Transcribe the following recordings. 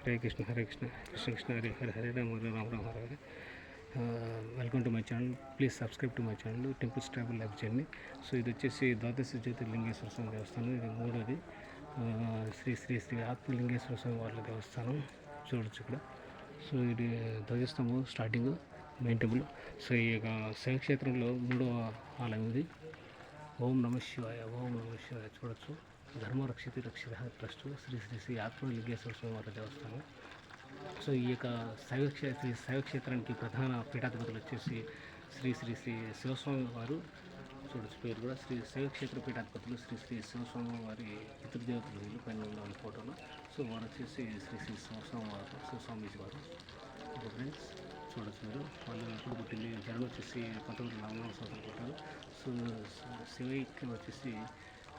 Hare Krishna Krishna Krishna Hare Hare Hare Rama Hare Rama Rama Hare Hare. Welcome to my channel. Please subscribe to my channel temples travel life journey. So ఇది వచ్చేసి ద్వాదశ జ్యోతిర్లింగేశ్వర స్వామి దేవస్థానం. ఇది మూడోది శ్రీ శ్రీ శ్రీ ఆత్మలింగేశ్వర స్వామి వాళ్ళ దేవస్థానం చూడొచ్చు ఇక్కడ. సో ఇది ధ్వజస్తంభం స్టార్టింగ్ మెయిన్ టెంపుల్. సో ఈ యొక్క శివక్షేత్రంలో మూడవ ఆలయం ఇది. ఓం నమ శివాయ ఓం నమ శివాయ చూడొచ్చు. ధర్మరక్షిత రక్షిత ట్రస్ట్ శ్రీ శ్రీ శ్రీ ఆత్మలింగేశ్వర స్వామి వారి దేవస్థానం. సో ఈ యొక్క శైవక్షేత్రానికి ప్రధాన పీఠాధిపతులు వచ్చేసి శ్రీ శ్రీ శ్రీ శివస్వామి వారు చూడొచ్చు. పేరు కూడా శ్రీ శైవక్షేత్ర పీఠాధిపతులు శ్రీ శ్రీ శివస్వామి వారి పితృదేవతలు వీళ్ళు పైన ఉన్న ఫోటోలో. సో వారు వచ్చేసి శ్రీ శ్రీ శివస్వామి వారు శివస్వామీజీ వారు. ఫ్రెండ్స్ చూడొచ్చు మీరు. వాళ్ళు ఎప్పుడు పుట్టింది జనం వచ్చేసి 1944 సంవత్సరాలు పుట్టారు. సో శివైక్యం వచ్చేసి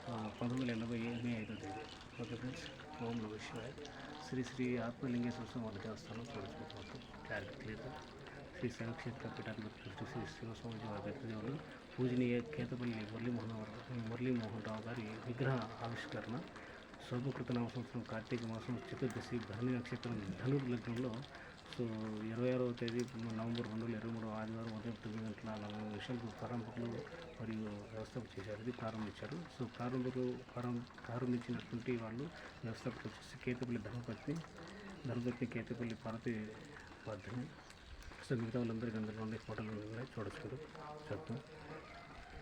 1980 మే 5వ తేదీ. ఓకే ఫ్రెండ్స్, ఓం నమ శివాయ. శ్రీ శ్రీ ఆత్మలింగేశ్వర స్వామి వారి దేవస్థానం చూడొచ్చు మొత్తం క్లారిటీ క్లియర్గా. శ్రీ శైవక్షేత్ర పీఠాధిపతులు శ్రీ శ్రీ శివస్వామిజీ వారి పితృదేవులు పూజనీయ కేతపల్లి మురళీమోహన్ రావు గారి విగ్రహ ఆవిష్కరణ. శోభకృత నామ సంవత్సరం కార్తీక మాసం చతుర్దశి భరణి నక్షత్రం ధనుర్ లగ్నంలో. సో 26వ తేదీ నవంబర్ 2023 ఆదివారం ఉదయం 9:40 ప్రారంభకులు మరియు వ్యవస్థాపక చేశారు. ఇది ప్రారంభించారు. సో ప్రారంభించినటువంటి వాళ్ళు వ్యవస్థాపకులు వచ్చేసి కేతపల్లి ధర్మపత్ని కేతపల్లి పార్వతి వర్ధని. సో మిగతా వాళ్ళందరికీ అందులో ఫోటోలు ఉన్నాయి చూడొచ్చు చెప్తాం.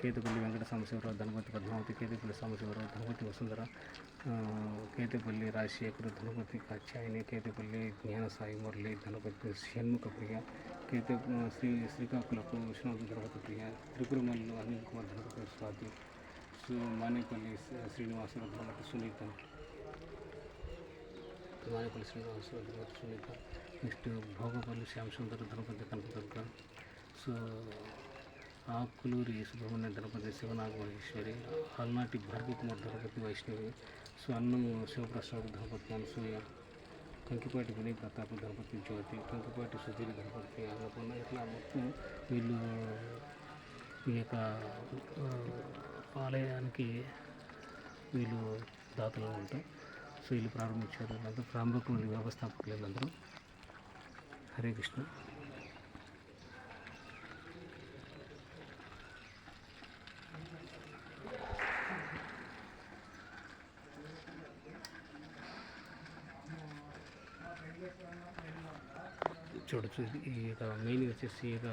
Kethapalli Venkata Sambasivarao, Dhanapathi Padmavathi, Kethapalli Sambasivarao, Dhanapathi Vasundhara, Kethapalli Rajasekhar, Dhanapathi Katyayani, Kethapalli Jnanasai Murali, Dhanapathi Shanmukha Priya, Srikakulapu Viswanatha Dhanapathi Priya, Tripuramallu Anil Kumar Dhanapathi Swathi, Manepalli Srinivasarao Dhanapathi Sunitha, Dhanapathi Sunitha. Next Bhogapalli Shyamsundar Dhanapathi Kanakadurga. So Akuluri Subrahmanya Dhanapathi Sivanagamaheswari, Alnati Bhargavkumar Dhanapathi Vaishnavi. So Annamu Sivaprasad Dhanapati Anasuya, Kankipati Vinay Pratap Dhanapati జ్యోతి, కంకిపాటి సుధీర్ ధనపతి అన్నపూర్ణ. ఇట్లా మొత్తం వీళ్ళు ఈ యొక్క ఆలయానికి వీళ్ళు దాతలు ఉంటాయి. సో వీళ్ళు ప్రారంభించారు. వీళ్ళందరూ ప్రారంభకులు వ్యవస్థాపకులు వీళ్ళందరూ. హరే కృష్ణ. చూడొచ్చు. ఈ యొక్క మెయిన్ వచ్చేసి ఈ యొక్క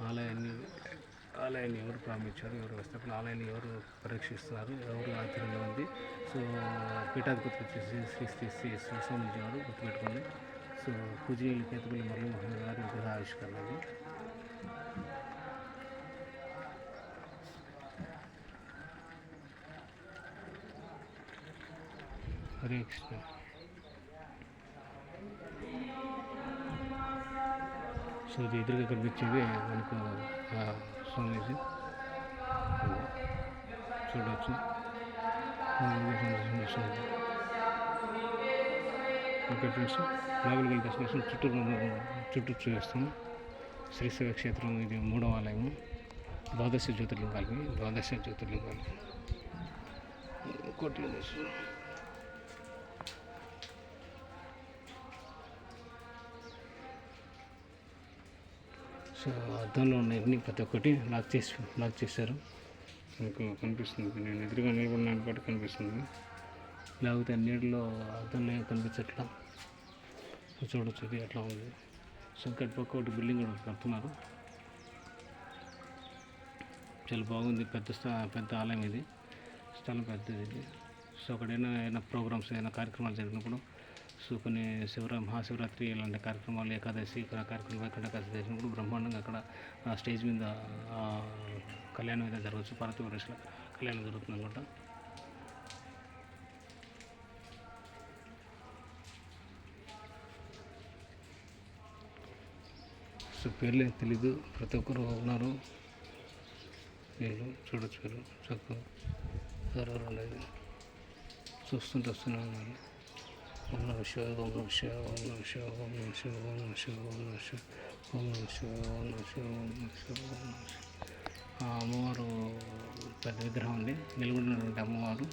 ఆలయాన్ని ఎవరు ప్రారంభించారు, ఎవరు వ్యవస్థాపకులు, ఆలయాన్ని ఎవరు పరీక్షిస్తున్నారు, ఎవరు ఆచరణలో ఉంది. సో పీఠాధిపతి వచ్చేసి శ్రీ శ్రీ శ్రీ శివస్వామిజీ వారు గుర్తుపెట్టుకోండి. సో పూజనీయులు కేతపల్లి మురళీమోహన్ గారి విగ్రహ ఆవిష్కరణ. హరే కృష్ణ. సో ఇది ఎదురుగా కనిపించేది మనకు స్వామీజీ చూడవచ్చు. ఓకే ఫ్రెండ్స్, లోపలికి వెళ్ళి దర్శనం చుట్టూ చూపిస్తాము. శ్రీ శివక్షేత్రం ఇది మూడవ ఆలయము. ద్వాదశ జ్యోతిర్లింగాలు కోట్ల దర్శనం. సో అద్దంలో ఉన్నాయి ప్రతి ఒక్కటి లాక్ చేశారు. మీకు కనిపిస్తుంది, నేను ఎదురుగా నిలబడిన బట్టి కనిపిస్తుంది. లేకపోతే నీటిలో అద్దంలో కనిపించట్లా. చూడొచ్చు ఇది ఎట్లా ఉంది. సో ఇక్కడ పక్క ఒకటి బిల్డింగ్ కూడా కడుతున్నారు. చాలా బాగుంది. పెద్ద ఆలయం ఇది. స్థలం పెద్దది ఇది. సో అక్కడ ఏదైనా ప్రోగ్రామ్స్ ఏదైనా కార్యక్రమాలు జరిగినప్పుడు, సో కొన్ని మహాశివరాత్రి ఇలాంటి కార్యక్రమాలు, ఏకాదశి కార్యక్రమాలు, వైకుంఠ ఏకాదశి చేసినప్పుడు బ్రహ్మాండంగా అక్కడ స్టేజ్ మీద కళ్యాణం అయితే జరగవచ్చు. పార్వతీ పరమేశ్వరుల కళ్యాణం జరుగుతుంది అనమాట. సో పేర్లు ఏం తెలీదు, ప్రతి ఒక్కరు ఉన్నారు. వీళ్ళు చూడొచ్చు, మీరు చక్కగా ఎవరెవరు ఉండేది వస్తూనే ఉన్నారు. ఓం నమః శివాయ ఓం నమః శివాయ ఓం నమః శివాయ ఓం నమః శివాయ ఓం నమః శివాయ ఓం నమః శివాయ ఓం నమః శివాయ ఓం నమః శివాయ ఓం నమః శివాయ ఓం నమః శివాయ. అమ్మవారు పెద్ద విగ్రహం ఉంది. నిలబడినటువంటి అమ్మవారు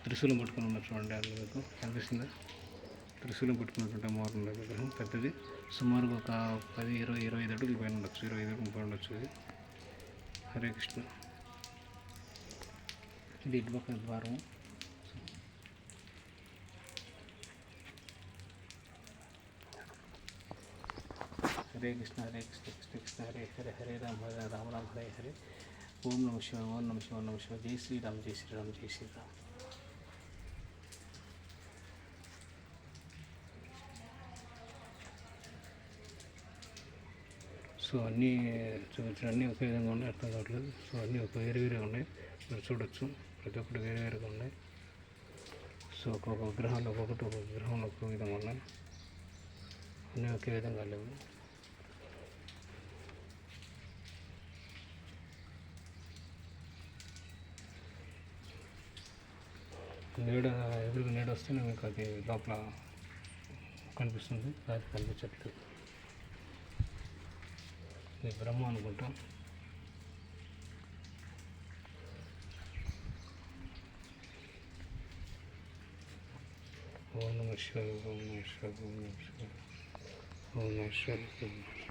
త్రిశూలం పట్టుకుని ఉన్నారు. చూడండి, అది మీకు కనిపిస్తుందా? త్రిశూలం పెట్టుకున్నటువంటి అమ్మవారు విగ్రహం పెద్దది, సుమారుగా ఒక 10, 20, 25 అడుగులు పైన ఉండొచ్చు, 25 అడుగులు పైన ఉండొచ్చు ఇది. హరే కృష్ణ. ఇది ఇటుపక్క ద్వారం. హరే కృష్ణ హరే కృష్ణ కృష్ణ కృష్ణ హరే హరే హరే రామ హరే రామ రామ హరే హరే. ఓం నమ శివాయ ఓం నమ శివాయ నమ శివాయ. జై శ్రీరామ్ జై శ్రీరామ్ జై శ్రీరామ్. సో అన్నీ చూపించిన అన్నీ ఒకే విధంగా ఉన్నాయి, అర్థం కావట్లేదు. సో అన్నీ ఒక వేరే వేరేగా ఉన్నాయి, మీరు చూడొచ్చు. ప్రతి ఒక్కటి వేరే వేరేగా ఉన్నాయి. సో ఒక్కొక్క విగ్రహాలు ఒక్కొక్కటి ఒక్కొక్క విగ్రహంలో ఒక్కొక్క విధంగా ఉన్నాయి, అన్నీ ఒకే విధంగా లేవు. నీడ ఎదురుగా నీడ వస్తేనే మీకు అది లోపల కనిపిస్తుంది, అది కనిపించట్లేదు. ఇది బ్రహ్మ అనుకుంటా. ఓం నమ శివాయ ఓం నమ శివాయ ఓం నమ శివాయ ఓం నమ శివాయ.